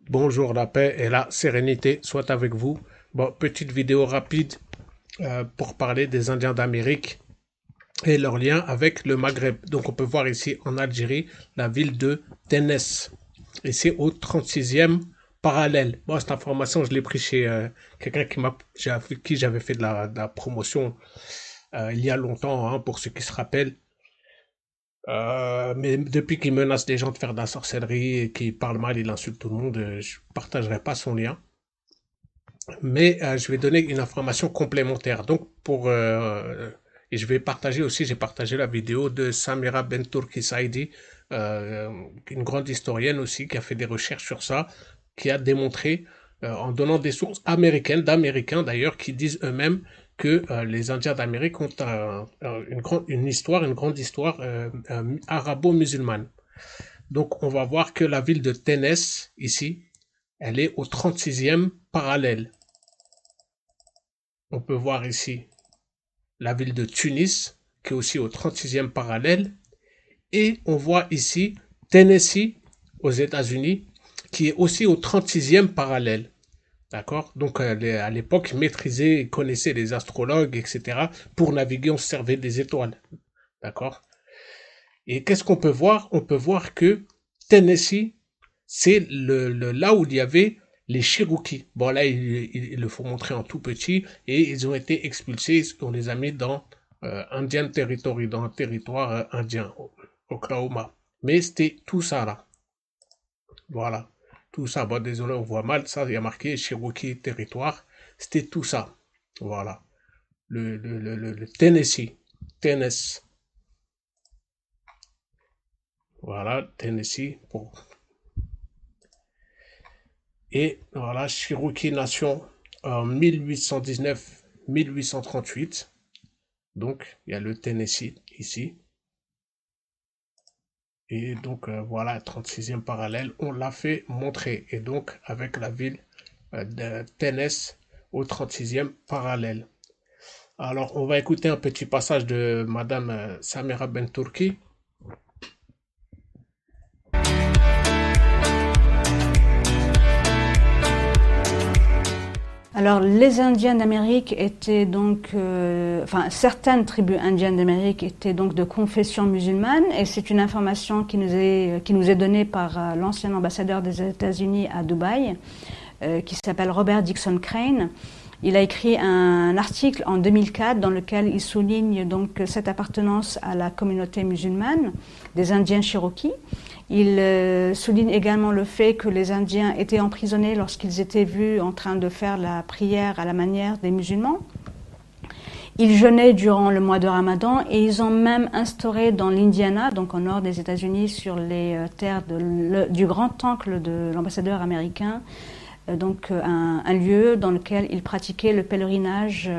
Bonjour, la paix et la sérénité soient avec vous. Bon, petite vidéo rapide pour parler des Indiens d'Amérique et leur lien avec le Maghreb. Donc on peut voir ici en Algérie la ville de Ténès. Ici au 36e parallèle. Bon, cette information, je l'ai pris chez quelqu'un avec qui j'avais fait de la promotion il y a longtemps, hein, pour ceux qui se rappellent. Mais depuis qu'il menace les gens de faire de la sorcellerie et qu'il parle mal, il insulte tout le monde, je partagerai pas son lien. Mais je vais donner une information complémentaire. Donc et je vais partager aussi, j'ai partagé la vidéo de Samira Bentourki Saidi, une grande historienne aussi qui a fait des recherches sur ça, qui a démontré en donnant des sources américaines, d'Américains d'ailleurs, qui disent eux-mêmes que les Indiens d'Amérique ont une grande histoire arabo-musulmane. Donc on va voir que la ville de Ténès, ici, elle est au 36e parallèle. On peut voir ici la ville de Tunis, qui est aussi au 36e parallèle. Et on voit ici Tennessee, aux États-Unis, qui est aussi au 36e parallèle. D'accord? Donc à l'époque, ils maîtrisaient, ils connaissaient les astrologues, etc. Pour naviguer, on se servait des étoiles. D'accord? Et qu'est-ce qu'on peut voir? On peut voir que Tennessee, c'est là où il y avait les Cherokees. Bon, là, il le faut montrer en tout petit. Et ils ont été expulsés, on les a mis dans Indian Territory, dans un territoire indien, Oklahoma. Mais c'était tout ça, là. Voilà. Tout ça. Bon, désolé, on voit mal. Ça, il y a marqué Cherokee Territoire. C'était tout ça. Voilà. Le Tennessee. Tennessee. Voilà, Tennessee. Et voilà, Cherokee Nation en 1819-1838. Donc, il y a le Tennessee ici. Et donc, voilà, 36e parallèle, on l'a fait montrer. Et donc, avec la ville de Tennessee au 36e parallèle. Alors, on va écouter un petit passage de Madame Samira Bentourki. Alors, les Indiens d'Amérique étaient donc, certaines tribus indiennes d'Amérique étaient donc de confession musulmane, et c'est une information qui nous est donnée par l'ancien ambassadeur des États-Unis à Dubaï, qui s'appelle Robert Dixon Crane. Il a écrit un article en 2004 dans lequel il souligne donc cette appartenance à la communauté musulmane des Indiens Cherokees. Il souligne également le fait que les Indiens étaient emprisonnés lorsqu'ils étaient vus en train de faire la prière à la manière des musulmans. Ils jeûnaient durant le mois de Ramadan et ils ont même instauré dans l'Indiana, donc au nord des États-Unis, sur les terres du grand temple de l'ambassadeur américain, donc un lieu dans lequel ils pratiquaient le pèlerinage,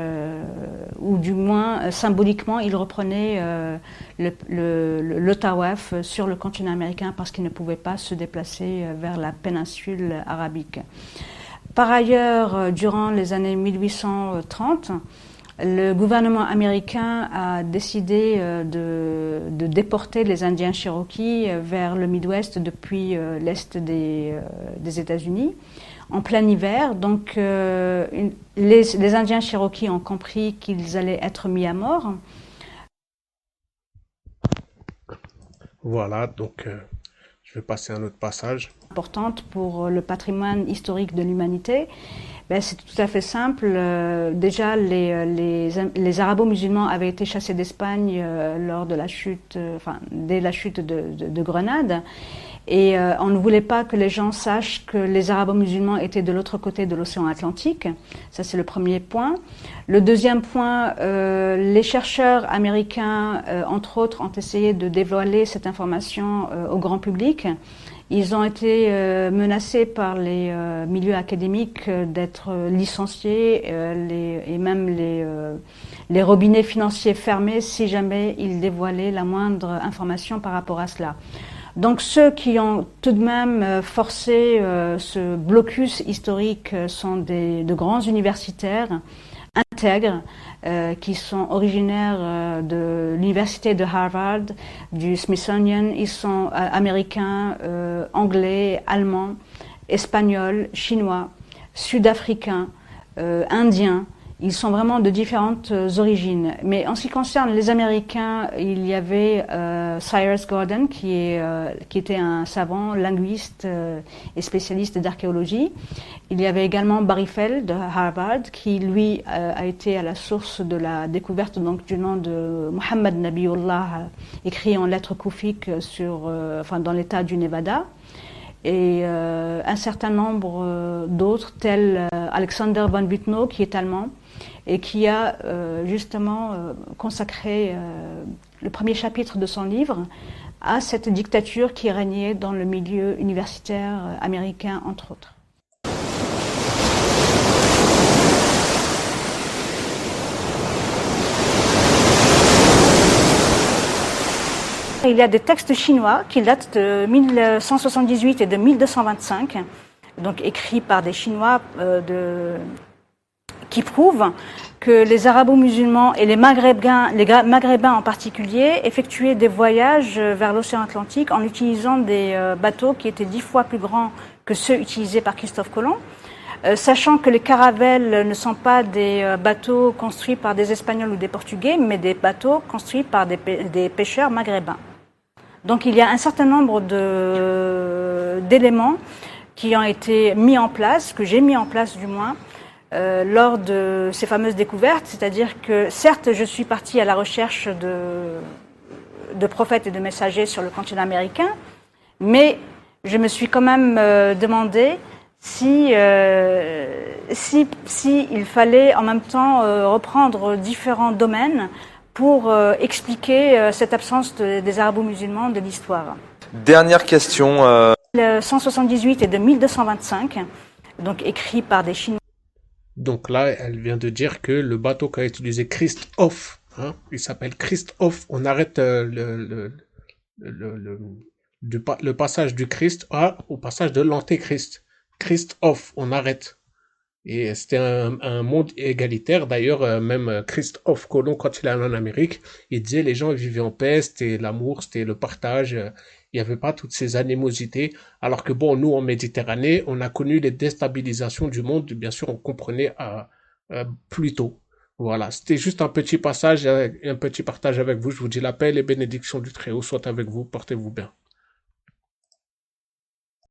ou du moins symboliquement ils reprenaient le tawaf sur le continent américain parce qu'ils ne pouvaient pas se déplacer vers la péninsule arabique. Par ailleurs, durant les années 1830, le gouvernement américain a décidé de déporter les Indiens Cherokees vers le Midwest depuis l'est des États-Unis en plein hiver. Donc les Indiens Cherokees ont compris qu'ils allaient être mis à mort. Voilà, donc je vais passer à un autre passage. Importante pour le patrimoine historique de l'humanité. C'est tout à fait simple. Déjà, les arabo-musulmans avaient été chassés d'Espagne lors de la chute, dès la chute de Grenade. Et on ne voulait pas que les gens sachent que les arabo-musulmans étaient de l'autre côté de l'océan Atlantique. Ça, c'est le premier point. Le deuxième point, les chercheurs américains, entre autres, ont essayé de dévoiler cette information au grand public. Ils ont été menacés par les milieux académiques d'être licenciés et même les robinets financiers fermés si jamais ils dévoilaient la moindre information par rapport à cela. Donc ceux qui ont tout de même forcé ce blocus historique sont de grands universitaires intègres qui sont originaires de l'université de Harvard, du Smithsonian. Ils sont américains, anglais, allemands espagnols, chinois, sud-africains, indiens. Ils sont vraiment de différentes origines. Mais en ce qui concerne les Américains, il y avait Cyrus Gordon, qui était un savant, linguiste et spécialiste d'archéologie. Il y avait également Barry Feld de Harvard, qui lui a été à la source de la découverte donc du nom de Muhammad Nabiullah, écrit en lettres koufiques dans l'État du Nevada. Et un certain nombre d'autres, tels Alexander von Büttnow, qui est allemand, et qui a justement consacré le premier chapitre de son livre à cette dictature qui régnait dans le milieu universitaire américain, entre autres. Il y a des textes chinois qui datent de 1178 et de 1225, donc écrits par des Chinois qui prouvent que les arabo-musulmans et les maghrébins en particulier effectuaient des voyages vers l'océan Atlantique en utilisant des bateaux qui étaient 10 fois plus grands que ceux utilisés par Christophe Colomb, sachant que les caravelles ne sont pas des bateaux construits par des Espagnols ou des Portugais, mais des bateaux construits par des pêcheurs maghrébins. Donc il y a un certain nombre d'éléments qui ont été mis en place, que j'ai mis en place du moins, lors de ces fameuses découvertes. C'est-à-dire que certes, je suis partie à la recherche de prophètes et de messagers sur le continent américain, mais je me suis quand même demandé si il fallait en même temps reprendre différents domaines pour expliquer cette absence des arabo-musulmans de l'histoire. Dernière question. 178 et de 1225, donc écrit par des Chinois. Donc là, elle vient de dire que le bateau qu'a utilisé Christophe, il s'appelle Christophe, on arrête le passage du Christ au passage de l'Antéchrist. Christophe, on arrête. Et c'était un monde égalitaire. D'ailleurs, même Christophe Colomb, quand il est allé en Amérique, il disait les gens vivaient en paix, c'était l'amour, c'était le partage. Il n'y avait pas toutes ces animosités. Alors que bon, nous, en Méditerranée, on a connu les déstabilisations du monde. Bien sûr, on comprenait plus tôt. Voilà, c'était juste un petit passage, un petit partage avec vous. Je vous dis la paix et les bénédictions du Très-Haut soient avec vous. Portez-vous bien.